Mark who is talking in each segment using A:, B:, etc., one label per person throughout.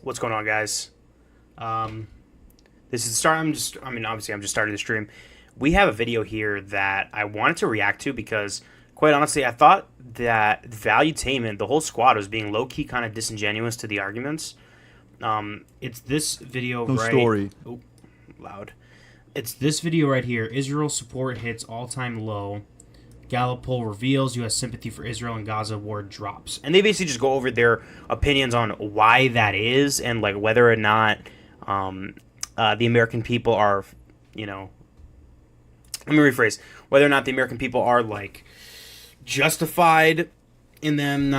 A: What's going on, guys? This is the start. Obviously, I'm just starting the stream. We have a video here that I wanted to react to because, quite honestly, I thought that Valuetainment, the whole squad, was being low key kind of disingenuous to the arguments. It's this video
B: No
A: right.
B: story.
A: Oh, loud. It's this video right here. Israel support hits all-time low. Gallup poll reveals U.S. sympathy for Israel and Gaza war drops. And they basically just go over their opinions on why that is and like whether or not the American people are, let me rephrase, whether or not the American people are like justified in them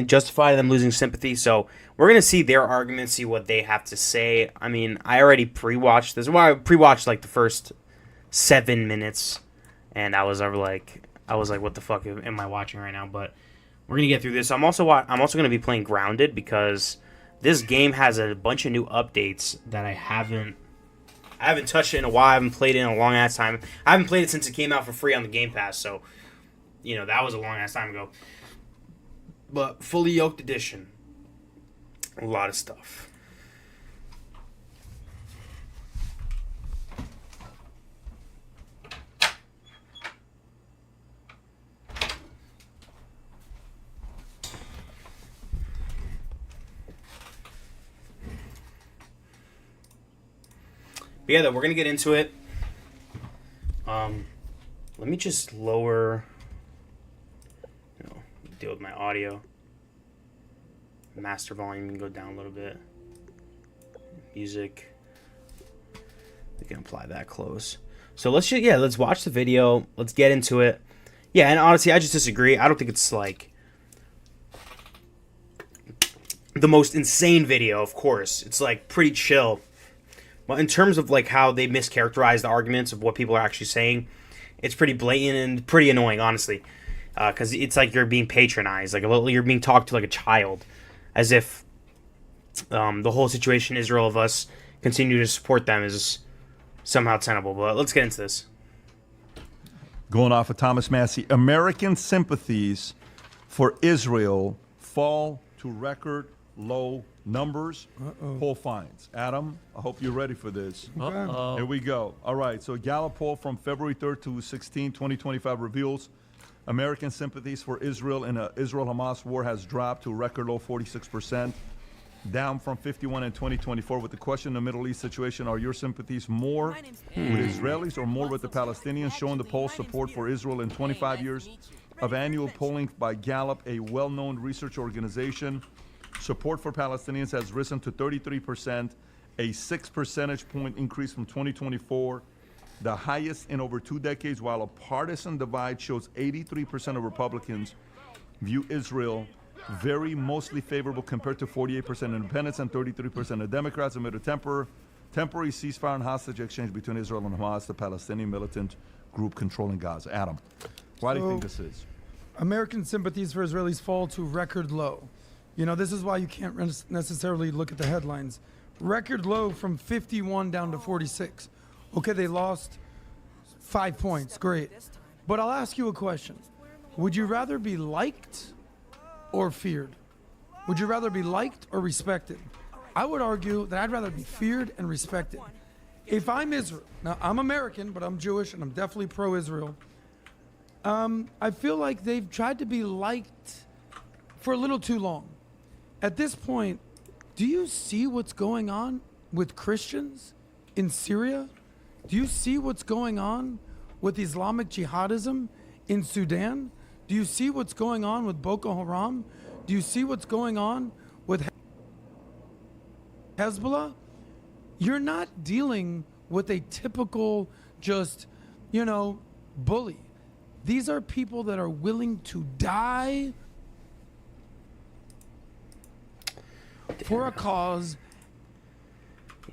A: justified in them losing sympathy. So we're going to see their arguments, see what they have to say. I mean, I already pre-watched this. Well, I pre-watched like the first 7 minutes and I was like, what the fuck am I watching right now? But we're gonna get through this. I'm also gonna be playing Grounded because this game has a bunch of new updates that I haven't touched it in a while. I haven't played it in a long ass time. I haven't played it since it came out for free on the Game Pass. So, that was a long ass time ago. But fully yoked edition, a lot of stuff. But yeah, we're gonna get into it. Let me just lower, deal with my audio. Master volume can go down a little bit. Music, we can apply that close. So let's watch the video. Let's get into it. Yeah, and honestly, I just disagree. I don't think it's like the most insane video. Of course, it's like pretty chill. Well, in terms of like how they mischaracterize the arguments of what people are actually saying, it's pretty blatant and pretty annoying, honestly, because it's like you're being patronized, like you're being talked to like a child, as if the whole situation, Israel of us continue to support them, is somehow tenable. But let's get into this.
B: Going off of Thomas Massey, American sympathies for Israel fall to record low numbers. Poll finds. Adam, I hope you're ready for this. Here we go. All right, so Gallup poll from February 3rd to 16, 2025 reveals American sympathies for Israel in a Israel-Hamas war has dropped to a record low 46%, down from 51 in 2024. With the question in the Middle East situation, are your sympathies more with Israelis or more with the Palestinians? Showing the poll support for Israel in 25 years of annual polling by Gallup, a well-known research organization. Support for Palestinians has risen to 33%, a 6 percentage point increase from 2024, the highest in over 2 decades, while a partisan divide shows 83% of Republicans view Israel very mostly favorable compared to 48% independents and 33% of Democrats amid a temporary ceasefire and hostage exchange between Israel and Hamas, the Palestinian militant group controlling Gaza. Adam, why do you think this is?
C: American sympathies for Israelis fall to record low. This is why you can't necessarily look at the headlines. Record low from 51 down to 46. Okay, they lost 5 points. Great. But I'll ask you a question. Would you rather be liked or feared? Would you rather be liked or respected? I would argue that I'd rather be feared and respected. If I'm Israel, now I'm American, but I'm Jewish and I'm definitely pro-Israel. I feel like they've tried to be liked for a little too long. At this point, do you see what's going on with Christians in Syria? Do you see what's going on with Islamic jihadism in Sudan? Do you see what's going on with Boko Haram? Do you see what's going on with Hezbollah? You're not dealing with a typical bully. These are people that are willing to die for a cause.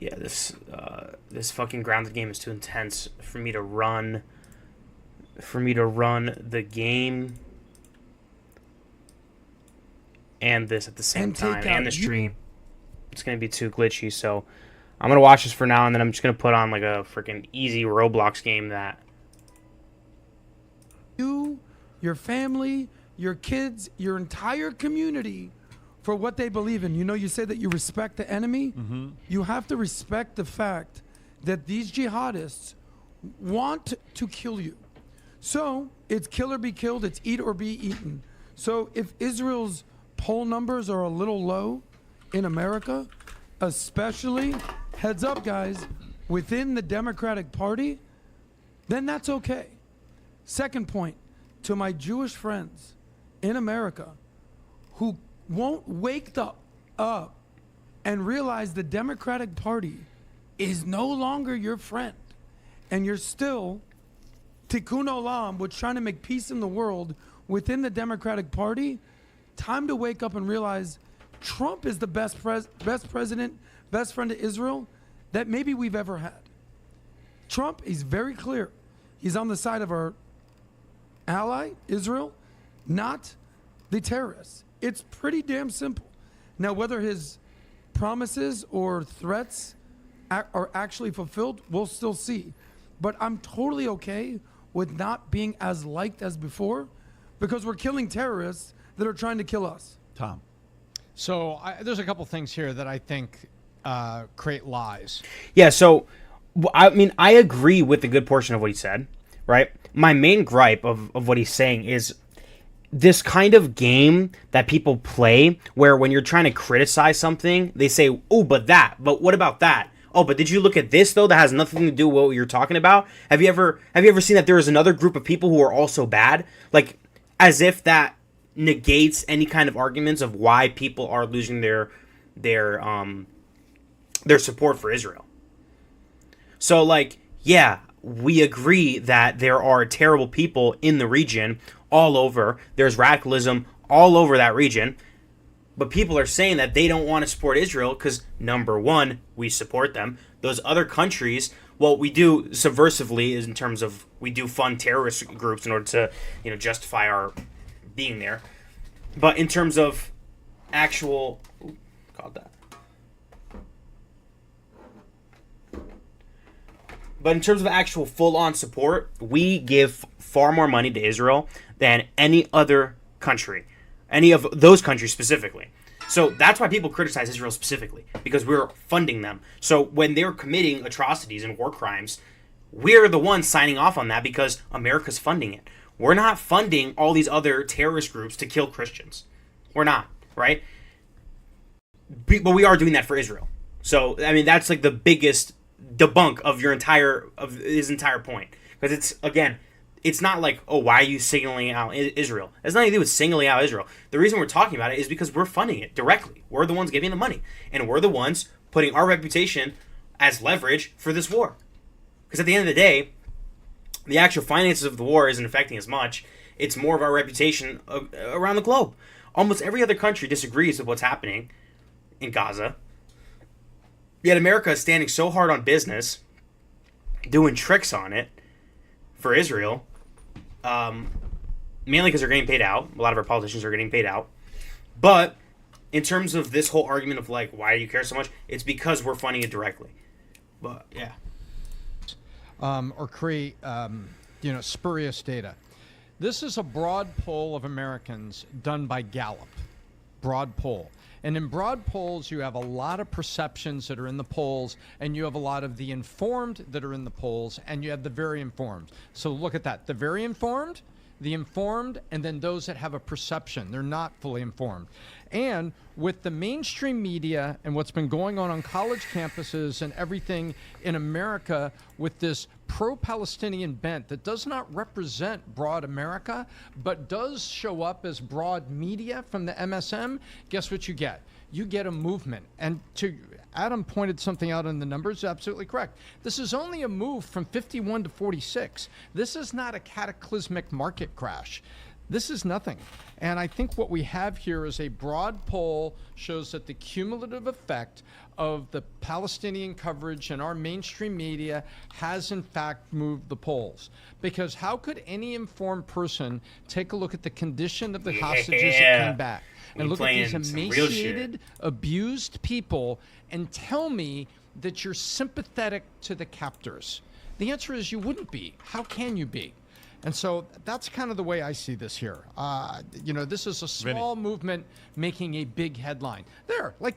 A: Yeah, this fucking Grounded game is too intense for me to run. The game and this at the same time, and the stream. It's gonna be too glitchy, so I'm gonna watch this for now, and then I'm just gonna put on like a freaking easy Roblox game that
C: you, your family, your kids, your entire community for what they believe in. You say that you respect the enemy. You have to respect the fact that these jihadists want to kill you. So it's kill or be killed, it's eat or be eaten. So if Israel's poll numbers are a little low in America, especially, heads up guys, within the Democratic Party, then that's okay. Second point, to my Jewish friends in America who won't wake up and realize the Democratic Party is no longer your friend, and you're still tikkun olam, which trying to make peace in the world within the Democratic Party, time to wake up and realize Trump is the best president, best friend to Israel that maybe we've ever had. Trump is very clear. He's on the side of our ally, Israel, not the terrorists. It's pretty damn simple. Now, whether his promises or threats are actually fulfilled, we'll still see. But I'm totally okay with not being as liked as before because we're killing terrorists that are trying to kill us.
B: Tom.
D: So there's a couple things here that I think create lies.
A: Yeah, so, I mean, I agree with a good portion of what he said, right? My main gripe of what he's saying is this kind of game that people play where when you're trying to criticize something, they say, oh, but what about that? Oh, but did you look at this, though, that has nothing to do with what you're talking about? Have you ever seen that there is another group of people who are also bad? Like, as if that negates any kind of arguments of why people are losing their support for Israel. So, like, yeah, we agree that there are terrible people in the region all over. There's radicalism all over that region. But people are saying that they don't want to support Israel because, number one, we support them. Those other countries, well, we do subversively is in terms of we do fund terrorist groups in order to, justify our being there. But in terms of actual... Ooh, called that. But in terms of actual full-on support, we give far more money to Israel than any other country. Any of those countries specifically. So that's why people criticize Israel specifically, because we're funding them. So when they're committing atrocities and war crimes, we're the ones signing off on that because America's funding it. We're not funding all these other terrorist groups to kill Christians. We're not, right? But we are doing that for Israel. So, I mean, that's like the biggest debunk of his entire point. Because it's not like, oh, why are you singling out Israel? It has nothing to do with singling out Israel. The reason we're talking about it is because we're funding it directly. We're the ones giving the money. And we're the ones putting our reputation as leverage for this war. Because at the end of the day, the actual finances of the war isn't affecting as much. It's more of our reputation around the globe. Almost every other country disagrees with what's happening in Gaza. Yet America is standing so hard on business, doing tricks on it for Israel, mainly because they're getting paid out. A lot of our politicians are getting paid out. But in terms of this whole argument of, like, why do you care so much? It's because we're funding it directly. But, yeah.
D: Or create, spurious data. This is a broad poll of Americans done by Gallup. Broad poll. And in broad polls, you have a lot of perceptions that are in the polls, and you have a lot of the informed that are in the polls, and you have the very informed. So look at that. The very informed, the informed, and then those that have a perception. They're not fully informed. And with the mainstream media and what's been going on college campuses and everything in America with this pro-Palestinian bent that does not represent broad America, but does show up as broad media from the MSM, guess what you get? You get a movement. And Adam pointed something out in the numbers, absolutely correct. This is only a move from 51 to 46. This is not a cataclysmic market crash. This is nothing. And I think what we have here is a broad poll shows that the cumulative effect of the Palestinian coverage in our mainstream media has in fact moved the polls. Because how could any informed person take a look at the condition of the hostages that came back and look at these emaciated, abused people and tell me that you're sympathetic to the captors? The answer is you wouldn't be. How can you be? And so that's kind of the way I see this here. This is a small movement making a big headline. There, like.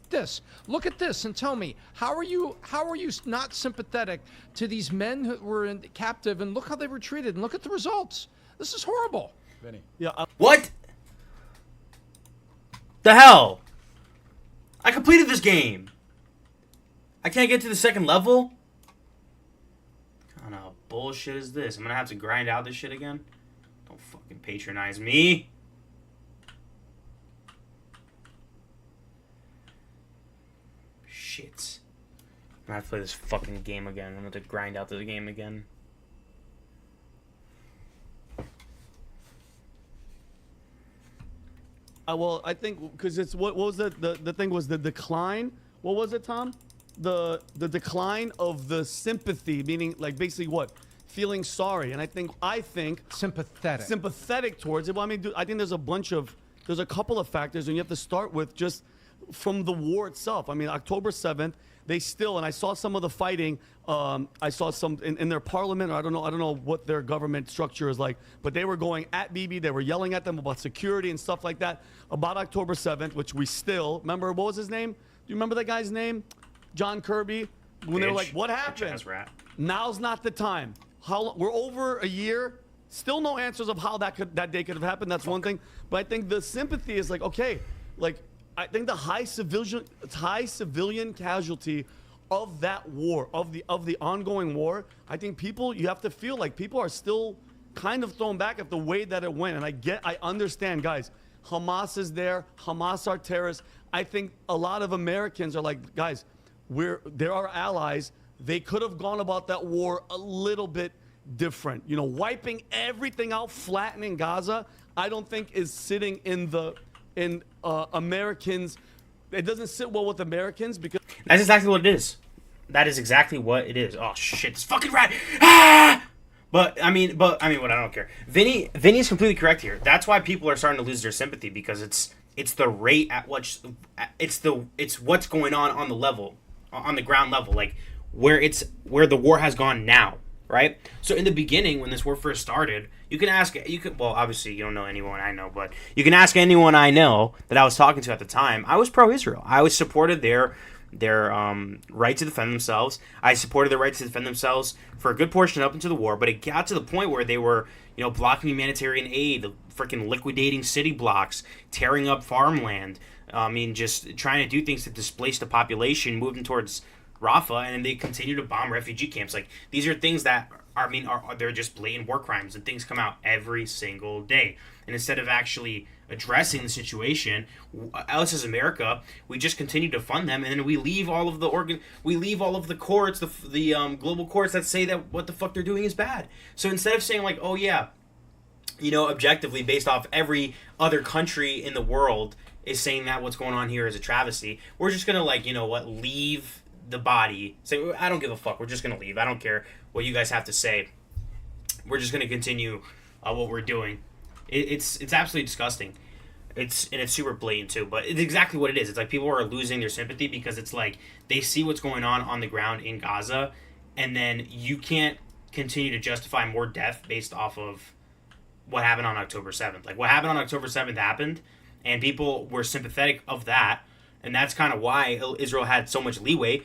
D: This. Look at this and tell me, how are you not sympathetic to these men who were captive, and look how they were treated, and look at the results. This is horrible.
B: Vinny.
E: Yeah.
A: What? The hell? I completed this game. I can't get to the second level? What kind of bullshit is this? I'm gonna have to grind out this shit again? Don't fucking patronize me. Shit. I'm gonna have to play this fucking game again. I'm gonna have to grind out the game again.
E: Well, I think because it's what was the thing was the decline. What was it, Tom? The decline of the sympathy, meaning like basically what? Feeling sorry. And I think sympathetic towards it. Well, I mean, I think there's a couple of factors, and you have to start with just from the war itself. I mean, October 7th, they still, and I saw some of the fighting. I saw some in their parliament. Or I don't know what their government structure is like, but they were going at Bibi. They were yelling at them about security and stuff like that about October 7th, which we still remember. What was his name? Do you remember that guy's name? John Kirby. When they were like, "What happened?" Now's not the time. We're over a year. Still no answers of how that day could have happened. That's one thing. But I think the sympathy is like, okay, like I think the high civilian casualty of that war, of the ongoing war, I think you have to feel like people are still kind of thrown back at the way that it went. And I understand, guys, Hamas is there. Hamas are terrorists. I think a lot of Americans are like, guys, they're our allies. They could have gone about that war a little bit different. You know, wiping everything out, flattening Gaza, I don't think is sitting in Americans. It doesn't sit well with Americans because
A: that's exactly what it is. That is exactly what it is. Oh shit, it's fucking rat. Ah! But I mean, what? I don't care. Vinny is completely correct here. That's why people are starting to lose their sympathy, because it's the rate at which it's what's going on the level, on the ground level, like where the war has gone now, right? So in the beginning, when this war first started, well, obviously you don't know anyone I know, but you can ask anyone I know that I was talking to at the time. I was pro-Israel. I was supported their right to defend themselves. I supported their right to defend themselves for a good portion up into the war, but it got to the point where they were, blocking humanitarian aid, freaking liquidating city blocks, tearing up farmland. Just trying to do things to displace the population, moving towards Rafah, and then they continue to bomb refugee camps. Like, these are things that they're just blatant war crimes, and things come out every single day. And instead of actually addressing the situation, us as America, we just continue to fund them, and then we leave all of the courts, the global courts that say that what the fuck they're doing is bad. So instead of saying like, oh yeah, objectively based off every other country in the world is saying that what's going on here is a travesty, we're just gonna leave the body. Say, I don't give a fuck. We're just gonna leave. I don't care what you guys have to say. We're just gonna continue what we're doing. It's absolutely disgusting. It's super blatant too, but it's exactly what it is. It's like people are losing their sympathy because it's like they see what's going on the ground in Gaza, and then you can't continue to justify more death based off of what happened on October 7th. Like, what happened on October 7th happened, and people were sympathetic of that, and that's kind of why Israel had so much leeway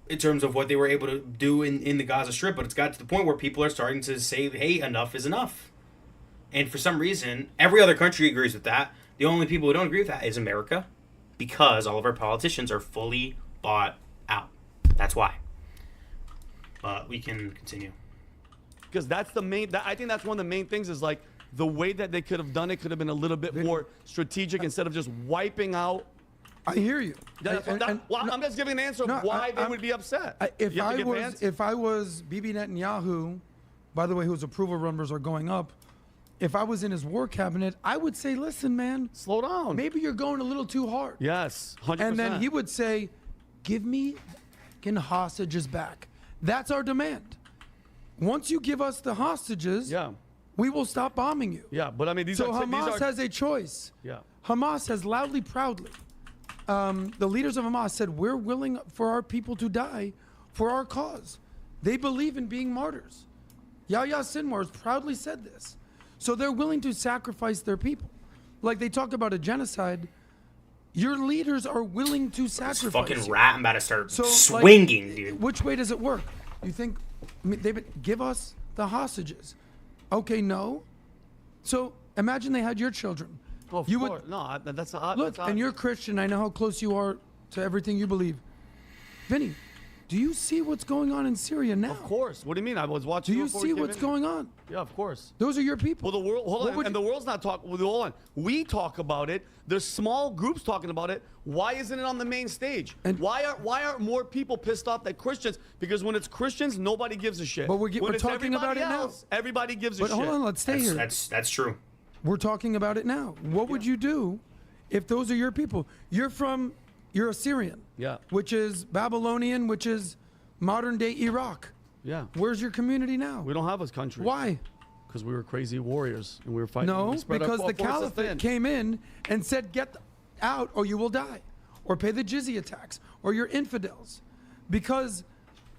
A: in terms of what they were able to do in the Gaza Strip. But it's got to the point where people are starting to say, hey, enough is enough. And for some reason, every other country agrees with that. The only people who don't agree with that is America, because all of our politicians are fully bought out. That's why. But we can continue.
E: Because that's the main. I think that's one of the main things is like the way that they could have done it could have been a little bit more strategic instead of just wiping out.
C: I hear you.
E: I'm just giving an answer of why they would be upset.
C: If I was Bibi Netanyahu, by the way, whose approval numbers are going up, if I was in his war cabinet, I would say, listen, man,
E: slow down.
C: Maybe you're going a little too hard.
E: Yes, 100%.
C: And then he would say, give me hostages back. That's our demand. Once you give us the hostages, we will stop bombing you.
E: Yeah, but I mean,
C: Hamas has a choice.
E: Yeah.
C: Hamas has loudly, proudly the leaders of Hamas said, we're willing for our people to die for our cause. They believe in being martyrs. Yahya Sinwar has proudly said this. So they're willing to sacrifice their people. Like they talk about a genocide, your leaders are willing to
A: This
C: sacrifice.
A: fucking rat, I'm about to start
C: So, like,
A: swinging, dude.
C: Which way does it work? You think, David, give us the hostages. Okay, no. So imagine they had your children.
E: Of
C: you
E: course. No, that's not.
C: Look, and you're Christian. I know how close you are to everything you believe. Vinny, do you see what's going on in Syria now?
E: Of course. What do you mean? I was watching.
C: Do you
E: before we
C: see
E: came
C: what's
E: in.
C: going on?
E: Yeah, of course.
C: Those are your people.
E: Well, the world. Hold
C: What
E: on.
C: would
E: And
C: you-
E: the world's not talking. Well, hold on. We talk about it. There's small groups talking about it. Why isn't it on the main stage?
C: And-
E: why aren't more people pissed off that Christians? Because when it's Christians, nobody gives a shit.
C: But we're
E: when it's
C: talking about
E: everybody
C: it now.
E: else, everybody gives a
C: But
E: shit.
C: hold on, let's stay here.
A: That's true.
C: We're talking about it now. What would you do if those are your people? You're Assyrian.
E: Yeah.
C: Which is Babylonian, which is modern day Iraq.
E: Yeah.
C: Where's your community now?
E: We don't have a country.
C: Why?
E: Because we were crazy warriors and we were fighting.
C: No,
E: we spread our
C: because the
E: forces
C: caliphate
E: thin.
C: came in and said, get out or you will die, or pay the jizya tax, or you're infidels. Because,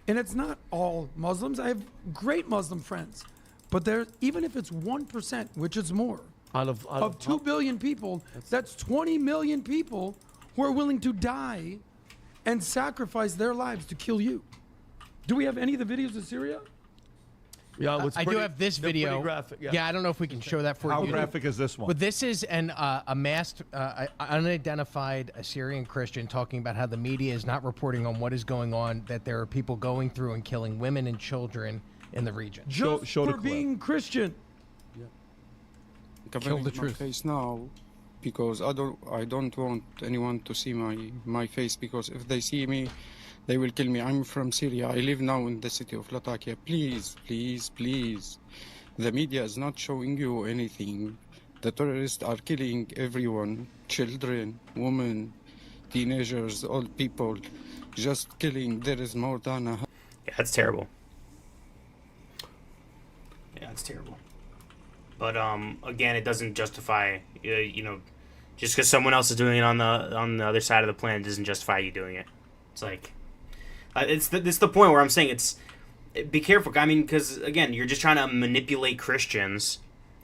C: and it's not all Muslims. I have great Muslim friends. But there, even if it's 1%, which is more,
E: out of
C: of 2 billion people, that's 20 million people who are willing to die and sacrifice their lives to kill you. Do we have any of the videos of Syria?
E: Yeah, it's
F: I do
E: pretty-
F: have this
E: they're pretty
F: video.
E: graphic,
F: yeah, I don't know if we can show that for
B: How
F: you.
B: graphic is this one?
F: But this is a masked, unidentified Assyrian Christian talking about how the media is not reporting on what is going on, that there are people going through and killing women and children in the region.
C: Just
B: show the
C: for
B: clip.
C: being Christian.
G: Covering
F: the
G: my
F: truth.
G: face now because I don't want anyone to see my face, because if they see me they will kill me. I'm from Syria. I live now in the city of Latakia. Please, please, please. The media is not showing you anything. The terrorists are killing everyone, children, women, teenagers, old people, just killing. There is more than
A: Yeah, that's terrible. Yeah, it's terrible. But again, it doesn't justify just because someone else is doing it on the other side of the planet doesn't justify you doing it. It's like it's the point where I'm saying be careful. I mean, because again, you're just trying to manipulate Christians,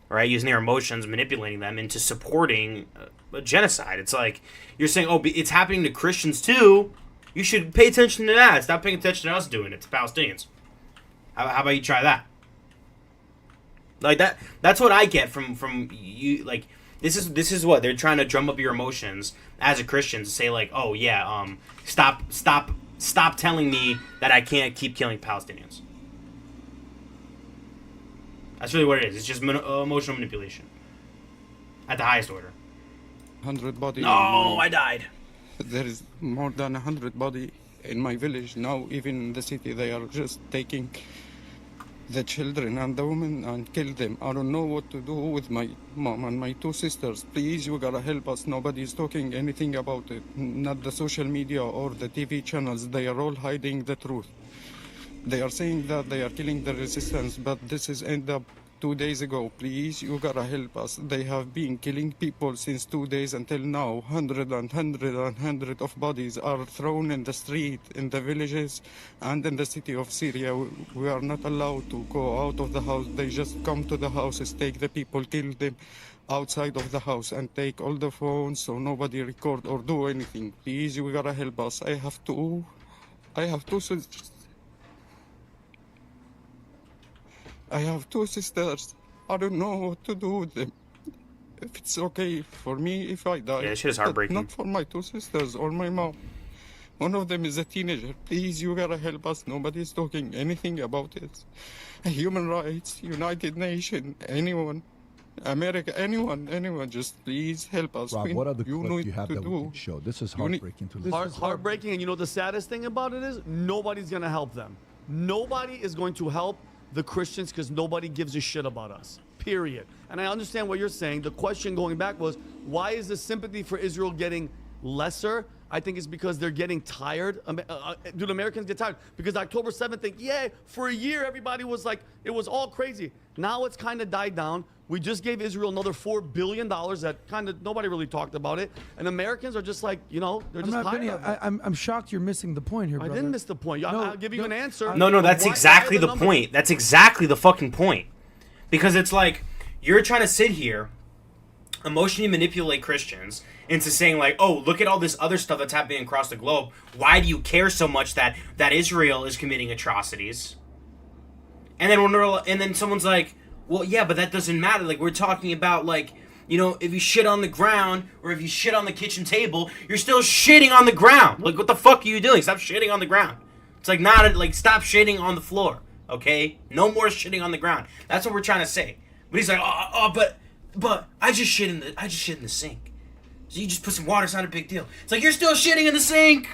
A: right? Using their emotions, manipulating them into supporting a genocide. It's like you're saying, oh, it's happening to Christians too. You should pay attention to that. Stop paying attention to us doing it to Palestinians. How about you try that? Like that's what I get from you. Like this is what they're trying to drum up your emotions as a Christian to say, like, oh yeah, stop telling me that I can't keep killing Palestinians. That's really what it is. It's just emotional manipulation at the highest order.
G: 100 bodies.
A: No, I died.
G: There is more than 100 body in my village now. Even in the city, they are just taking the children and the women and kill them. I don't know what to do with my mom and my 2 sisters. Please, you gotta help us. Nobody's talking anything about it. Not the social media or the TV channels. They are all hiding the truth. They are saying that they are killing the resistance, but this is end up 2 days ago. Please, you gotta help us. They have been killing people since 2 days until now. Hundred of bodies are thrown in the street, in the villages, and in the city of Syria. We are not allowed to go out of the house. They just come to the houses, take the people, kill them outside of the house, and take all the phones so nobody record or do anything. Please, you gotta help us. I have two sisters. I have 2 sisters. I don't know what to do with them. If it's okay for me if I die.
A: Yeah, this shit is
G: but
A: heartbreaking.
G: Not for my 2 sisters or my mom. One of them is a teenager. Please, you gotta help us. Nobody's talking anything about it. Human rights, United Nations, anyone, America, anyone, just please help us.
B: Rob, what other
G: you
B: clip do
G: need
B: you have
G: to
B: that we
G: do.
B: can show? This is
G: You need-
B: heartbreaking to listen.
E: Heartbreaking, and you know the saddest thing about it is nobody's gonna help them. Nobody is going to help the Christians because nobody gives a shit about us. Period. And I understand what you're saying. The question going back was, why is the sympathy for Israel getting lesser, I think it's because they're getting tired. Dude, Americans get tired because October 7th thing, for a year everybody was like, it was all crazy. Now it's kind of died down. We just gave Israel another $4 billion that kind of nobody really talked about it. And Americans are just like, they're just tired
C: Vinny,
E: of it.
C: I'm shocked you're missing the point here,
E: I
C: brother.
E: didn't miss the point. I'll give you an answer.
A: No, that's
E: Why
A: exactly
E: are
A: the
E: numbers-
A: point. That's exactly the fucking point. Because it's like, you're trying to sit here, emotionally manipulate Christians into saying like, oh, look at all this other stuff that's happening across the globe. Why do you care so much that Israel is committing atrocities? And then someone's like, well, yeah, but that doesn't matter. Like, we're talking about like, if you shit on the ground or if you shit on the kitchen table, you're still shitting on the ground. Like, what the fuck are you doing? Stop shitting on the ground. It's like stop shitting on the floor. Okay, no more shitting on the ground. That's what we're trying to say. But he's like, but I just shit in the sink. So you just put some water. It's not a big deal. It's like, you're still shitting in the sink.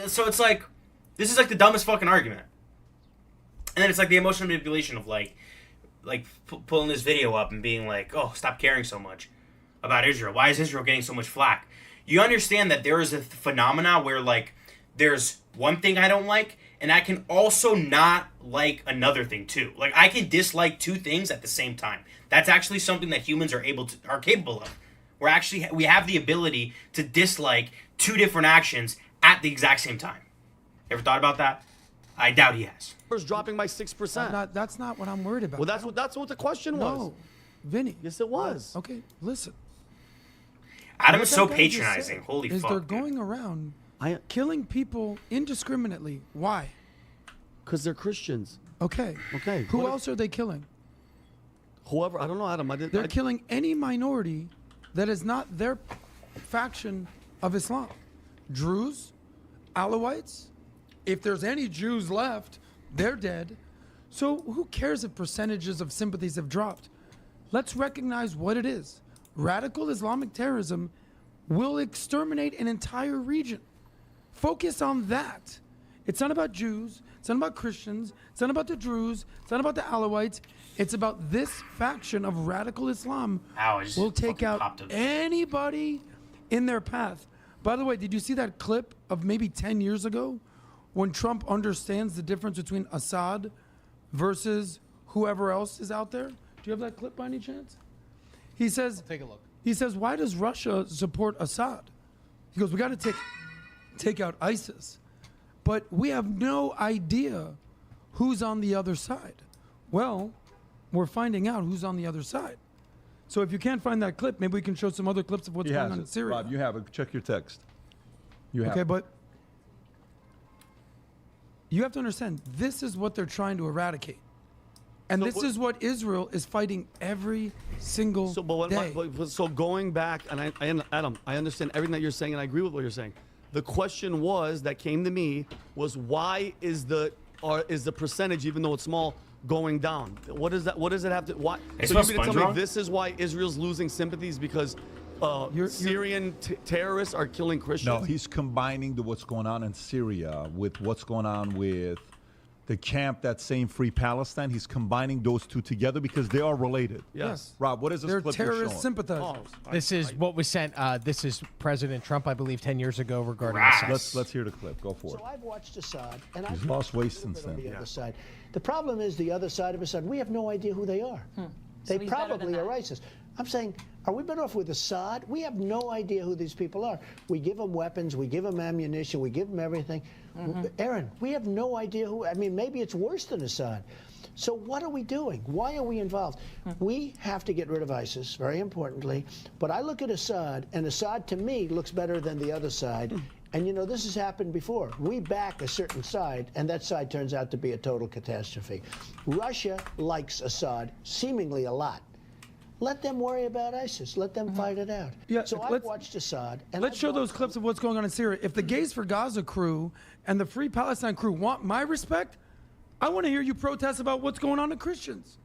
A: So it's like, this is like the dumbest fucking argument. And then it's like the emotional manipulation of like pulling this video up and being like, oh, stop caring so much about Israel. Why is Israel getting so much flack? You understand that there is a phenomena where like there's one thing I don't like, and I can also not like another thing too. Like, I can dislike two things at the same time. That's actually something that humans are capable of. We have the ability to dislike two different actions at the exact same time. Ever thought about that? I doubt he has.
E: Numbers dropping by 6%.
C: That's not what I'm worried about.
E: Well, that's what the question was.
C: No, Vinny.
E: Yes, it was.
C: Okay, listen.
A: Adam
C: What
A: is so
C: that guy just
A: patronizing.
C: said
A: Holy
C: is
A: fuck.
C: they're
A: dude.
C: going around killing people indiscriminately. Why?
E: Because they're Christians.
C: Okay.
E: Okay.
C: Who
E: What-
C: else are they killing?
E: Whoever, I don't know, Adam.
C: They're killing any minority that is not their faction of Islam. Druze, Alawites. If there's any Jews left, they're dead. So who cares if percentages of sympathies have dropped? Let's recognize what it is. Radical Islamic terrorism will exterminate an entire region. Focus on that. It's not about Jews. It's not about Christians. It's not about the Druze. It's not about the Alawites. It's about this faction of radical Islam
A: Ow, I just
C: will take
A: fucking
C: out
A: popped it.
C: anybody in their path. By the way, did you see that clip of maybe 10 years ago when Trump understands the difference between Assad versus whoever else is out there? Do you have that clip by any chance? He says,
F: Take a look.
C: he says, why does Russia support Assad? He goes, we got to take out ISIS. But we have no idea who's on the other side. Well, we're finding out who's on the other side. So if you can't find that clip, maybe we can show some other clips of what's
B: He
C: going
B: has
C: on in
B: it.
C: Syria.
B: Rob, you have it. Check your text. You have
C: Okay,
B: it.
C: but you have to understand, this is what they're trying to eradicate. And this is what Israel is fighting every single day.
E: So going back, and Adam, I understand everything that you're saying, and I agree with what you're saying. The question that came to me was, why is the percentage, even though it's small, going down? What does it have to? Why?
A: It's
E: So
A: not
E: you mean to tell me
A: SpongeBob?
E: this is why Israel's losing sympathies because Syrian terrorists are killing Christians?
B: No, he's combining what's going on in Syria with what's going on with the camp that's saying Free Palestine. He's combining those two together because they are related.
E: Yes.
B: Rob, what is this
C: They're
B: clip you're
C: terrorist
B: showing?
C: sympathizers.
F: This is what was sent. This is President Trump, I believe, 10 years ago regarding
A: Right.
F: Assad.
B: Let's hear the clip. Go for it.
H: So I've watched Assad, and
B: He's
H: I've
B: lost weight
H: a
B: since
H: little bit
B: then.
H: on the other side. The problem is the other side of Assad. We have no idea who they are. They
I: he's better than
H: probably
I: that.
H: are ISIS. I'm saying, are we better off with Assad? We have no idea who these people are. We give them weapons, we give them ammunition, we give them everything. Aaron, we have no idea who. I mean, maybe it's worse than Assad. So what are we doing? Why are we involved? We have to get rid of ISIS, very importantly. But I look at Assad, and Assad to me looks better than the other side. And you know, this has happened before. We back a certain side, and that side turns out to be a total catastrophe. Russia likes Assad seemingly a lot. Let them worry about ISIS. Let them fight it out.
C: Yeah,
H: so I've
C: let's-
H: watched Assad. And
C: Let's
H: I've
C: show
H: watched-
C: those clips of what's going on in Syria. If the Gays for Gaza crew and the Free Palestine crew want my respect, I want to hear you protest about what's going on to Christians.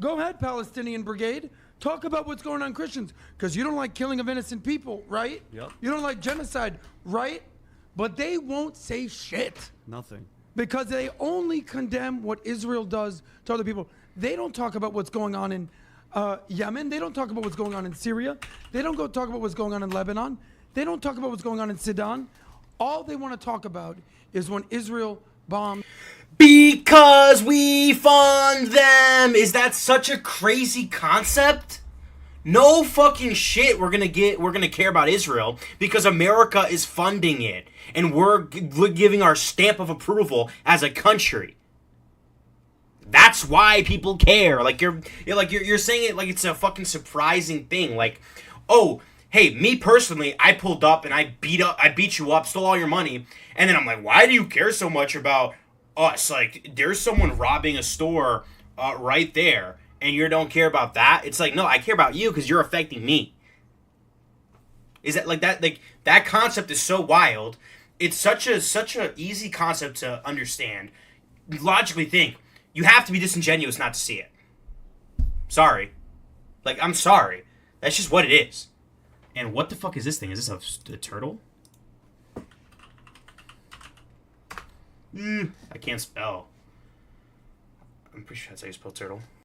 C: Go ahead, Palestinian Brigade. Talk about what's going on to Christians. Because you don't like killing of innocent people, right?
E: Yep.
C: You don't like genocide, right? But they won't say shit.
E: Nothing.
C: Because they only condemn what Israel does to other people. They don't talk about what's going on in Yemen. They don't talk about what's going on in Syria. They don't go talk about what's going on in Lebanon. They don't talk about what's going on in Sudan. All they want to talk about is when Israel bombed.
A: Because we fund them. Is that such a crazy concept? No fucking shit. We're gonna care about Israel because America is funding it, and we're giving our stamp of approval as a country. That's why people care. Like you're saying it like it's a fucking surprising thing. Like, oh, hey, me personally, I pulled up and I beat you up, stole all your money, and then I'm like, why do you care so much about us? Like, there's someone robbing a store right there, and you don't care about that? It's like, no, I care about you because you're affecting me. Is that like that? Like that concept is so wild. It's such a easy concept to understand. Logically think. You have to be disingenuous not to see it. Sorry. Like, I'm sorry. That's just what it is. And what the fuck is this thing? Is this a turtle? I can't spell. I'm pretty sure that's how you spell turtle.